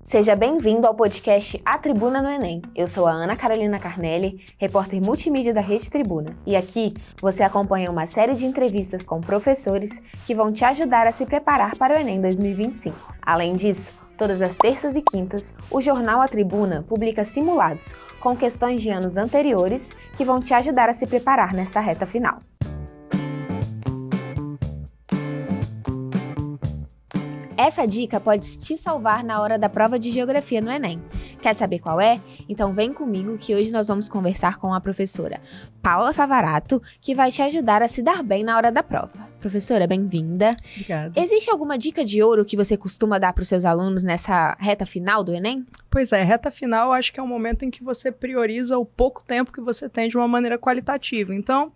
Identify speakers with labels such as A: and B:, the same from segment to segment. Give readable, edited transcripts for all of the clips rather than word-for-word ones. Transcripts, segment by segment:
A: Seja bem-vindo ao podcast A Tribuna no Enem. Eu sou a Ana Carolina Carnelli, repórter multimídia da Rede Tribuna. E aqui você acompanha uma série de entrevistas com professores que vão te ajudar a se preparar para o Enem 2025. Além disso, todas as terças e quintas, o jornal A Tribuna publica simulados com questões de anos anteriores que vão te ajudar a se preparar nesta reta final. Essa dica pode te salvar na hora da prova de Geografia no Enem. Quer saber qual é? Então vem comigo que hoje nós vamos conversar com a professora Paula Favarato, que vai te ajudar a se dar bem na hora da prova. Professora, bem-vinda.
B: Obrigada.
A: Existe alguma dica de ouro que você costuma dar para os seus alunos nessa reta final do Enem?
B: Pois é, reta final eu acho que é um momento em que você prioriza o pouco tempo que você tem de uma maneira qualitativa. Então,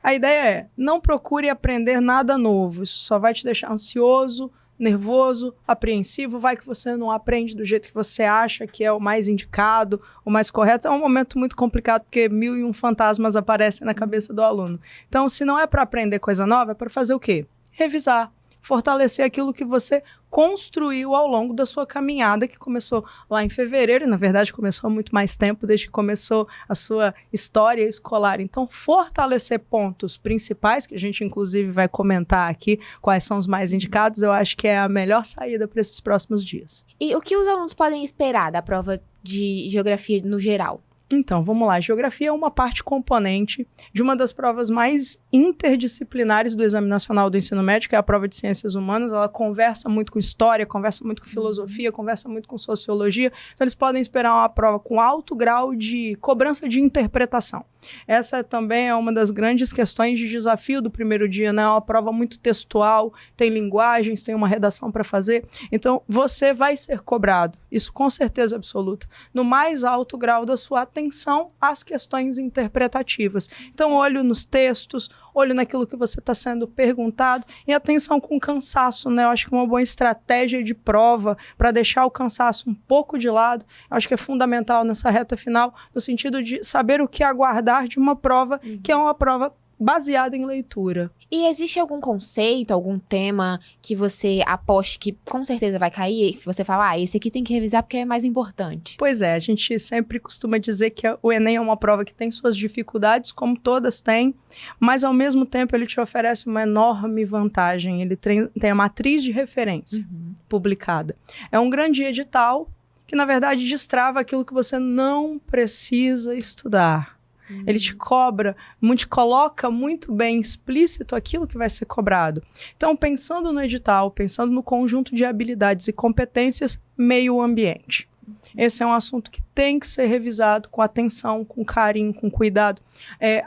B: a ideia é, não procure aprender nada novo, isso só vai te deixar ansioso, nervoso, apreensivo, vai que você não aprende do jeito que você acha que é o mais indicado, o mais correto. É um momento muito complicado porque 1001 fantasmas aparecem na cabeça do aluno. Então, se não é para aprender coisa nova, é para fazer o quê? Revisar, fortalecer aquilo que você construiu ao longo da sua caminhada, que começou lá em fevereiro, e na verdade começou há muito mais tempo, desde que começou a sua história escolar. Então, fortalecer pontos principais, que a gente inclusive vai comentar aqui, quais são os mais indicados, eu acho que é a melhor saída para esses próximos dias.
A: E o que os alunos podem esperar da prova de Geografia no geral?
B: Então, vamos lá. Geografia é uma parte componente de uma das provas mais interdisciplinares do Exame Nacional do Ensino Médio, que é a prova de Ciências Humanas. Ela conversa muito com história, conversa muito com filosofia, conversa muito com sociologia. Então, eles podem esperar uma prova com alto grau de cobrança de interpretação. Essa também é uma das grandes questões de desafio do primeiro dia, né? É uma prova muito textual, tem linguagens, tem uma redação para fazer. Então, você vai ser cobrado, isso com certeza absoluta, no mais alto grau da sua atenção às questões interpretativas. Então, olho nos textos, olho naquilo que você está sendo perguntado e atenção com cansaço, né? Eu acho que uma boa estratégia de prova para deixar o cansaço um pouco de lado, eu acho que é fundamental nessa reta final, no sentido de saber o que aguardar de uma prova que é uma prova baseada em leitura.
A: E existe algum conceito, algum tema que você aposte que com certeza vai cair, que você fala, esse aqui tem que revisar porque é mais importante?
B: Pois é, a gente sempre costuma dizer que o Enem é uma prova que tem suas dificuldades, como todas têm, mas ao mesmo tempo ele te oferece uma enorme vantagem, ele tem a matriz de referência publicada. É um grande edital que na verdade destrava aquilo que você não precisa estudar. Ele te cobra, te coloca muito bem explícito aquilo que vai ser cobrado. Então, pensando no edital, pensando no conjunto de habilidades e competências, meio ambiente. Esse é um assunto que tem que ser revisado com atenção, com carinho, com cuidado.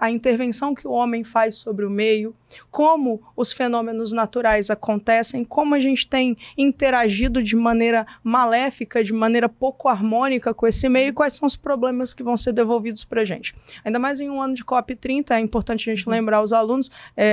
B: A intervenção que o homem faz sobre o meio, como os fenômenos naturais acontecem, como a gente tem interagido de maneira maléfica, de maneira pouco harmônica com esse meio e quais são os problemas que vão ser devolvidos para a gente. Ainda mais em um ano de COP30, é importante a gente lembrar os alunos,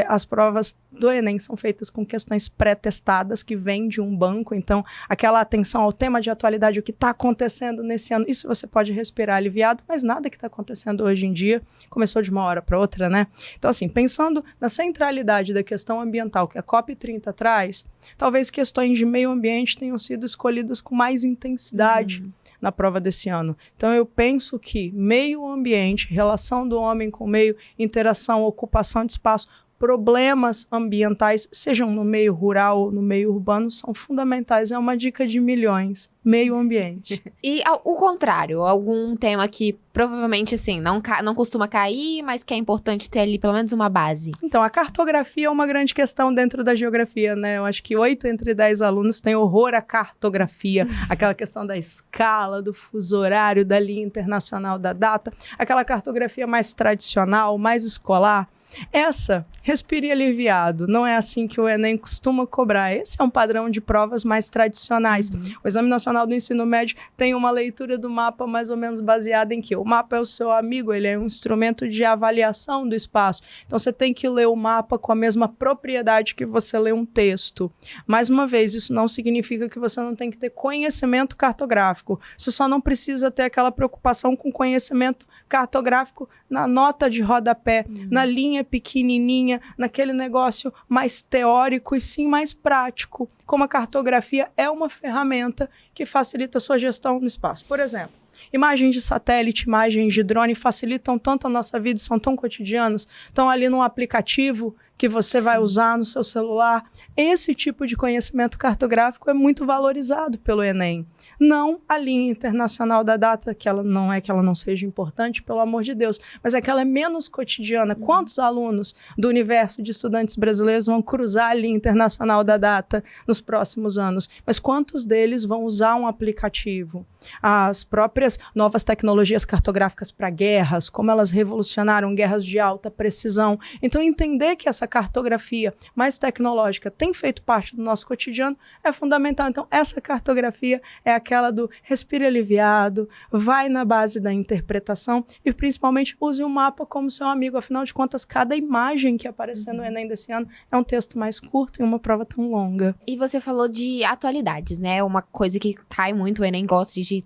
B: as provas do Enem são feitas com questões pré-testadas que vêm de um banco, então aquela atenção ao tema de atualidade, o que está acontecendo nesse ano, isso você pode respirar aliviado, mas nada que está acontecendo hoje em dia começou de uma hora para outra, né? Então, assim, pensando na centralidade da questão ambiental que a COP30 traz, talvez questões de meio ambiente tenham sido escolhidas com mais intensidade na prova desse ano. Então, eu penso que meio ambiente, relação do homem com o meio, interação, ocupação de espaço, problemas ambientais, sejam no meio rural ou no meio urbano, são fundamentais. É uma dica de milhões. Meio ambiente.
A: E o contrário, algum tema que provavelmente, assim, não costuma cair, mas que é importante ter ali pelo menos uma base?
B: Então, a cartografia é uma grande questão dentro da geografia, né? Eu acho que 8 entre 10 alunos têm horror à cartografia, aquela questão da escala, do fuso horário, da linha internacional da data, aquela cartografia mais tradicional, mais escolar. Essa, respire aliviado, não é assim que o Enem costuma cobrar. Esse é um padrão de provas mais tradicionais. O Exame Nacional do Ensino Médio tem uma leitura do mapa mais ou menos baseada em que o mapa é o seu amigo, ele é um instrumento de avaliação do espaço. Então você tem que ler o mapa com a mesma propriedade que você lê um texto. Mais uma vez, isso não significa que você não tem que ter conhecimento cartográfico. Você só não precisa ter aquela preocupação com conhecimento cartográfico na nota de rodapé, na linha caixinha pequenininha, naquele negócio mais teórico e sim mais prático, como a cartografia é uma ferramenta que facilita a sua gestão no espaço. Por exemplo, imagens de satélite, imagens de drone facilitam tanto a nossa vida, são tão cotidianos, estão ali num aplicativo que você vai usar no seu celular. Esse tipo de conhecimento cartográfico é muito valorizado pelo Enem. Não a linha internacional da data, que ela não seja importante, pelo amor de Deus, mas é que ela é menos cotidiana. Quantos alunos do universo de estudantes brasileiros vão cruzar a linha internacional da data nos próximos anos? Mas quantos deles vão usar um aplicativo? As próprias novas tecnologias cartográficas para guerras, como elas revolucionaram guerras de alta precisão. Então, entender que essa cartografia mais tecnológica tem feito parte do nosso cotidiano é fundamental. Então, essa cartografia é aquela do respire aliviado, vai na base da interpretação e, principalmente, use o mapa como seu amigo. Afinal de contas, cada imagem que aparecer no Enem desse ano é um texto mais curto e uma prova tão longa.
A: E você falou de atualidades, né? Uma coisa que cai muito, o Enem gosta de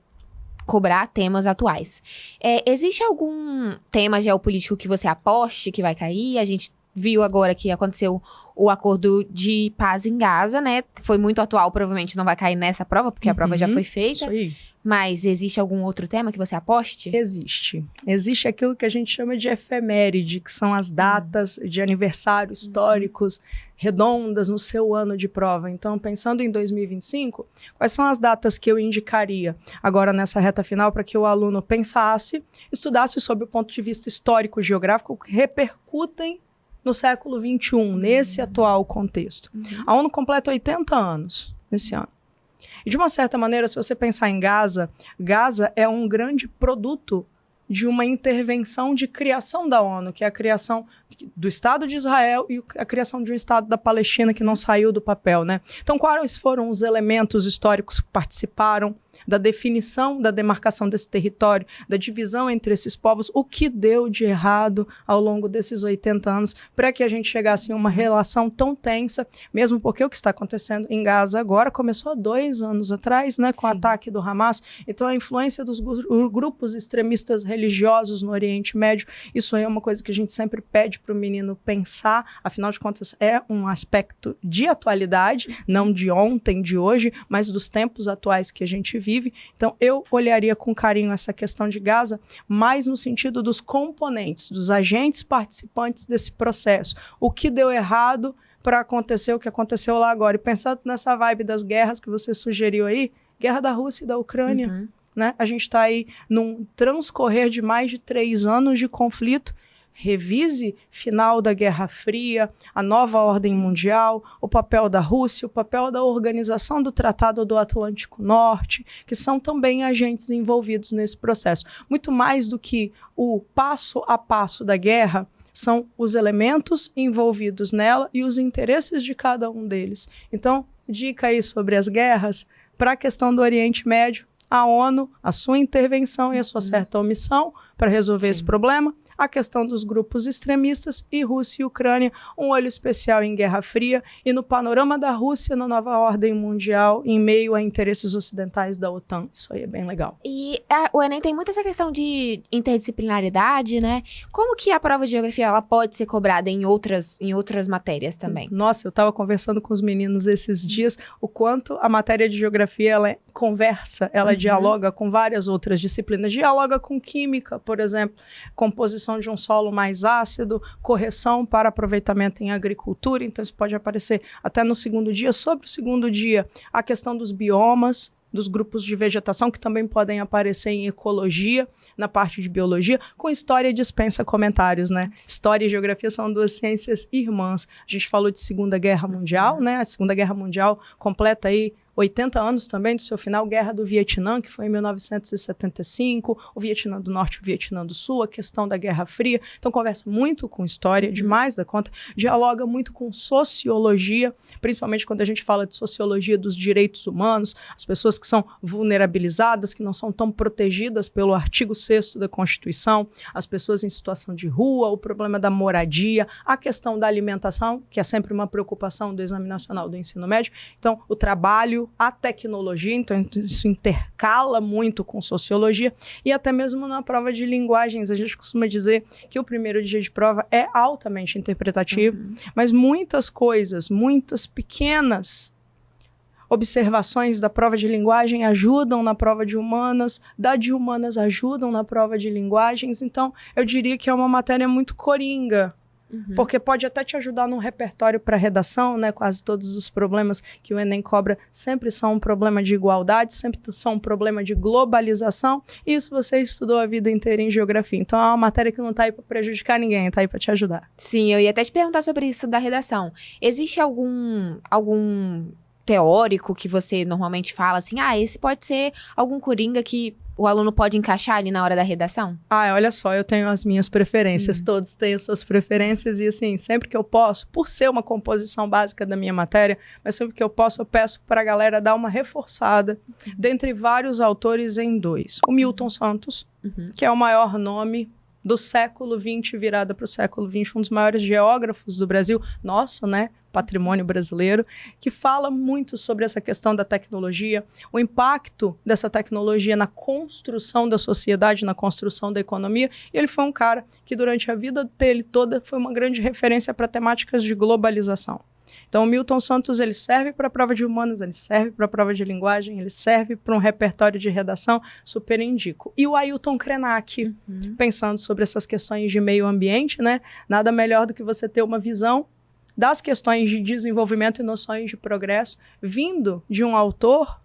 A: cobrar temas atuais. Existe algum tema geopolítico que você aposte que vai cair? A gente viu agora que aconteceu o acordo de paz em Gaza, né? Foi muito atual, provavelmente não vai cair nessa prova, porque a prova já foi feita.
B: Isso aí.
A: Mas existe algum outro tema que você aposte?
B: Existe. Existe aquilo que a gente chama de efeméride, que são as datas de aniversário históricos redondas no seu ano de prova. Então, pensando em 2025, quais são as datas que eu indicaria agora nessa reta final para que o aluno pensasse, estudasse sob o ponto de vista histórico-geográfico, que repercutem no século XXI, nesse atual contexto. A ONU completa 80 anos nesse ano. E, de uma certa maneira, se você pensar em Gaza, Gaza é um grande produto de uma intervenção de criação da ONU, que é a criação do Estado de Israel e a criação de um Estado da Palestina que não saiu do papel, né? Então, quais foram os elementos históricos que participaram da definição, da demarcação desse território, da divisão entre esses povos? O que deu de errado ao longo desses 80 anos para que a gente chegasse em uma relação tão tensa, mesmo porque o que está acontecendo em Gaza agora começou há 2 anos atrás, né, com o ataque do Hamas. Então, a influência dos grupos extremistas religiosos no Oriente Médio, isso aí é uma coisa que a gente sempre pede para o menino pensar, afinal de contas é um aspecto de atualidade, não de ontem, de hoje, mas dos tempos atuais que a gente vive. Então, eu olharia com carinho essa questão de Gaza, mais no sentido dos componentes, dos agentes participantes desse processo. O que deu errado para acontecer o que aconteceu lá agora? E pensando nessa vibe das guerras que você sugeriu aí, guerra da Rússia e da Ucrânia, né? A gente está aí num transcorrer de mais de 3 anos de conflito. Revise final da Guerra Fria, a nova ordem mundial, o papel da Rússia, o papel da Organização do Tratado do Atlântico Norte, que são também agentes envolvidos nesse processo. Muito mais do que o passo a passo da guerra, são os elementos envolvidos nela e os interesses de cada um deles. Então, dica aí sobre as guerras, para a questão do Oriente Médio, a ONU, a sua intervenção e a sua certa omissão para resolver esse problema. A questão dos grupos extremistas e Rússia e Ucrânia, um olho especial em Guerra Fria e no panorama da Rússia na nova ordem mundial em meio a interesses ocidentais da OTAN. Isso aí é bem legal.
A: E o Enem tem muito essa questão de interdisciplinaridade, né? Como que a prova de geografia ela pode ser cobrada em outras matérias também?
B: Nossa, eu estava conversando com os meninos esses dias o quanto a matéria de geografia ela conversa, ela dialoga com várias outras disciplinas. Dialoga com química, por exemplo, composição de um solo mais ácido, correção para aproveitamento em agricultura. Então, isso pode aparecer até no segundo dia. Sobre o segundo dia, a questão dos biomas, dos grupos de vegetação, que também podem aparecer em ecologia, na parte de biologia. Com história dispensa comentários, né? História e geografia são 2 ciências irmãs. A gente falou de Segunda Guerra Mundial, né? A Segunda Guerra Mundial completa aí 80 anos também do seu final, Guerra do Vietnã, que foi em 1975, o Vietnã do Norte e o Vietnã do Sul, a questão da Guerra Fria. Então, conversa muito com história, demais da conta, dialoga muito com sociologia, principalmente quando a gente fala de sociologia dos direitos humanos, as pessoas que são vulnerabilizadas, que não são tão protegidas pelo artigo 6º da Constituição, as pessoas em situação de rua, o problema da moradia, a questão da alimentação, que é sempre uma preocupação do Exame Nacional do Ensino Médio. Então, o trabalho Brasil, a tecnologia, então isso intercala muito com sociologia, e até mesmo na prova de linguagens. A gente costuma dizer que o primeiro dia de prova é altamente interpretativo, mas muitas coisas, muitas pequenas observações da prova de linguagem ajudam na prova de humanas, da de humanas ajudam na prova de linguagens. Então, eu diria que é uma matéria muito coringa, porque pode até te ajudar num repertório para redação, né? Quase todos os problemas que o Enem cobra sempre são um problema de igualdade, sempre são um problema de globalização. E isso você estudou a vida inteira em geografia. Então é uma matéria que não está aí para prejudicar ninguém, está aí para te ajudar.
A: Sim, eu ia até te perguntar sobre isso da redação. Existe algum teórico que você normalmente fala assim, esse pode ser algum coringa que o aluno pode encaixar ali na hora da redação?
B: Olha só, eu tenho as minhas preferências, todos têm as suas preferências e assim, sempre que eu posso, por ser uma composição básica da minha matéria, mas sempre que eu posso, eu peço para a galera dar uma reforçada dentre vários autores em 2. O Milton Santos, que é o maior nome do século XX virada para o século XXI, um dos maiores geógrafos do Brasil, nosso, né, patrimônio brasileiro, que fala muito sobre essa questão da tecnologia, o impacto dessa tecnologia na construção da sociedade, na construção da economia. E ele foi um cara que durante a vida dele toda foi uma grande referência para temáticas de globalização. Então, o Milton Santos, ele serve para a prova de humanas, ele serve para a prova de linguagem, ele serve para um repertório de redação, super indico. E o Ailton Krenak, pensando sobre essas questões de meio ambiente, né? Nada melhor do que você ter uma visão das questões de desenvolvimento e noções de progresso, vindo de um autor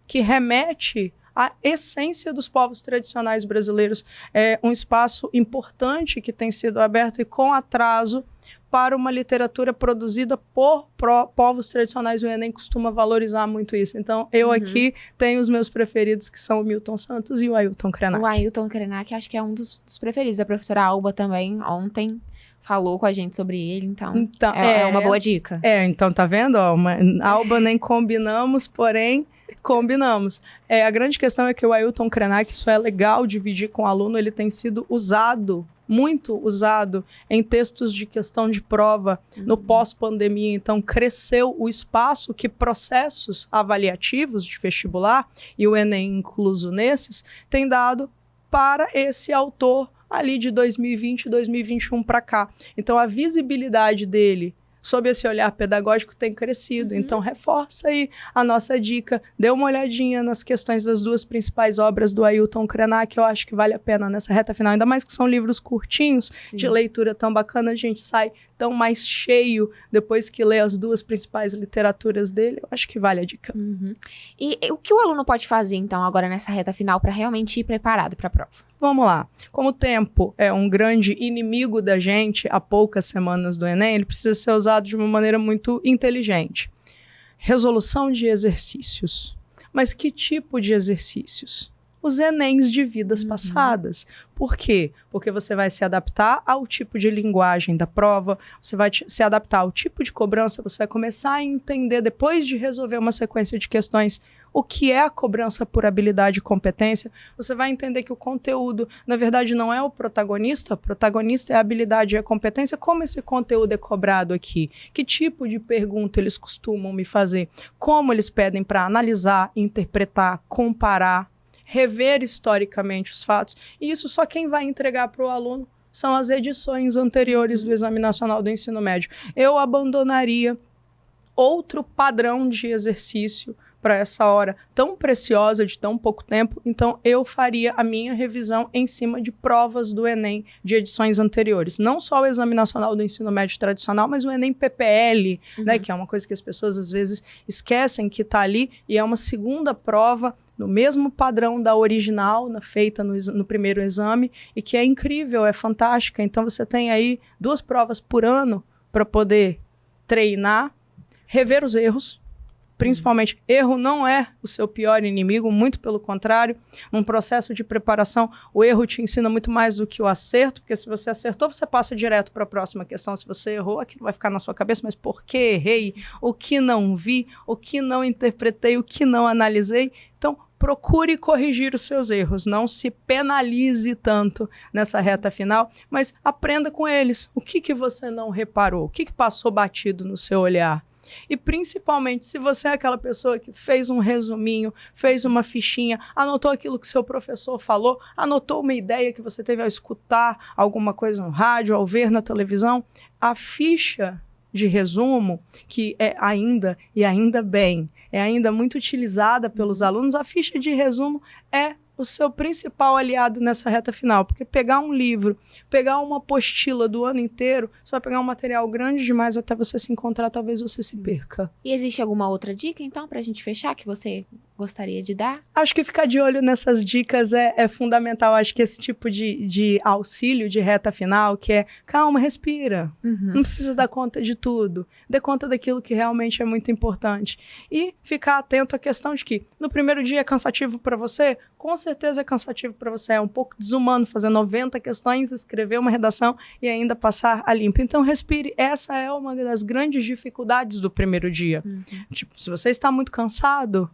B: que remete à essência dos povos tradicionais brasileiros. É um espaço importante que tem sido aberto e com atraso para uma literatura produzida por povos tradicionais. O Enem costuma valorizar muito isso. Então, eu aqui tenho os meus preferidos, que são o Milton Santos e o Ailton Krenak.
A: O Ailton Krenak, acho que é um dos preferidos. A professora Alba também, ontem, falou com a gente sobre ele, então é uma boa dica.
B: Então, tá vendo? Alba nem combinamos, porém combinamos. A grande questão é que o Ailton Krenak, isso é legal dividir com o aluno, ele tem sido usado, muito usado em textos de questão de prova no pós-pandemia. Então, cresceu o espaço que processos avaliativos de vestibular, e o Enem incluso nesses, tem dado para esse autor ali de 2020 e 2021 para cá. Então, a visibilidade dele sob esse olhar pedagógico tem crescido. Então, reforça aí a nossa dica. Dê uma olhadinha nas questões das 2 principais obras do Ailton Krenak, que eu acho que vale a pena nessa reta final. Ainda mais que são livros curtinhos, de leitura tão bacana, a gente sai tão mais cheio depois que lê as 2 principais literaturas dele. Eu acho que vale a dica.
A: E o que o aluno pode fazer, então, agora nessa reta final para realmente ir preparado para a prova?
B: Vamos lá. Como o tempo é um grande inimigo da gente há poucas semanas do Enem, ele precisa ser usado de uma maneira muito inteligente. Resolução de exercícios. Mas que tipo de exercícios? Os Enems de vidas passadas. Por quê? Porque você vai se adaptar ao tipo de linguagem da prova, você vai se adaptar ao tipo de cobrança, você vai começar a entender, depois de resolver uma sequência de questões, o que é a cobrança por habilidade e competência. Você vai entender que o conteúdo, na verdade, não é o protagonista é a habilidade e a competência. Como esse conteúdo é cobrado aqui? Que tipo de pergunta eles costumam me fazer? Como eles pedem para analisar, interpretar, comparar, rever historicamente os fatos? E isso só quem vai entregar para o aluno são as edições anteriores do Exame Nacional do Ensino Médio. Eu abandonaria outro padrão de exercício para essa hora tão preciosa de tão pouco tempo. Então, eu faria a minha revisão em cima de provas do Enem de edições anteriores. Não só o Exame Nacional do Ensino Médio tradicional, mas o Enem PPL, né, que é uma coisa que as pessoas às vezes esquecem que está ali, e é uma segunda prova no mesmo padrão da original, feita no primeiro exame, e que é incrível, é fantástica. Então, você tem aí 2 provas por ano para poder treinar, rever os erros. Principalmente, erro não é o seu pior inimigo, muito pelo contrário. Num processo de preparação, o erro te ensina muito mais do que o acerto, porque se você acertou, você passa direto para a próxima questão. Se você errou, aquilo vai ficar na sua cabeça, mas por que errei? O que não vi? O que não interpretei? O que não analisei? Então, procure corrigir os seus erros, não se penalize tanto nessa reta final, mas aprenda com eles. O que você não reparou? O que passou batido no seu olhar? E principalmente, se você é aquela pessoa que fez um resuminho, fez uma fichinha, anotou aquilo que seu professor falou, anotou uma ideia que você teve ao escutar alguma coisa no rádio, ao ver na televisão, a ficha de resumo, que é ainda, e ainda bem, é ainda muito utilizada pelos alunos, a ficha de resumo é o seu principal aliado nessa reta final, porque pegar um livro, pegar uma apostila do ano inteiro, você vai pegar um material grande demais até você se encontrar, talvez você se perca.
A: E existe alguma outra dica, então, pra gente fechar, que você gostaria de dar?
B: Acho que ficar de olho nessas dicas é fundamental. Acho que esse tipo de auxílio de reta final, que é, calma, respira. Não precisa dar conta de tudo. Dê conta daquilo que realmente é muito importante. E ficar atento à questão de que no primeiro dia é cansativo para você, com certeza é cansativo para você. É um pouco desumano fazer 90 questões, escrever uma redação e ainda passar a limpo. Então, respire. Essa é uma das grandes dificuldades do primeiro dia. Tipo, se você está muito cansado,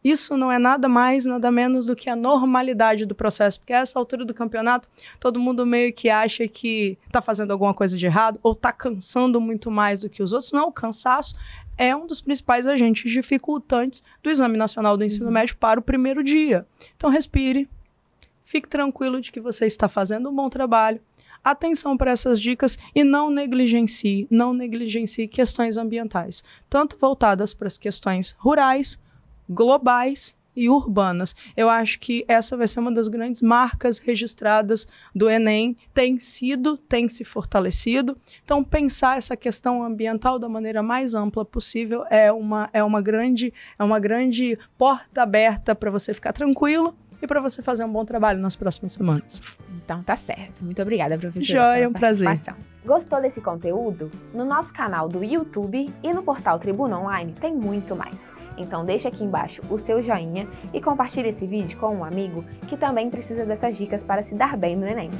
B: isso não é nada mais, nada menos do que a normalidade do processo, porque a essa altura do campeonato, todo mundo meio que acha que está fazendo alguma coisa de errado ou está cansando muito mais do que os outros. Não, o cansaço é um dos principais agentes dificultantes do Exame Nacional do Ensino Médio para o primeiro dia. Então, respire, fique tranquilo de que você está fazendo um bom trabalho. Atenção para essas dicas e não negligencie questões ambientais, tanto voltadas para as questões rurais, globais e urbanas. Eu acho que essa vai ser uma das grandes marcas registradas do Enem, tem se fortalecido. Então, pensar essa questão ambiental da maneira mais ampla possível é uma grande porta aberta para você ficar tranquilo e para você fazer um bom trabalho nas próximas semanas.
A: Então tá certo. Muito obrigada, professora.
B: Joia, é um prazer.
A: Gostou desse conteúdo? No nosso canal do YouTube e no portal Tribuna Online tem muito mais. Então deixa aqui embaixo o seu joinha e compartilhe esse vídeo com um amigo que também precisa dessas dicas para se dar bem no Enem.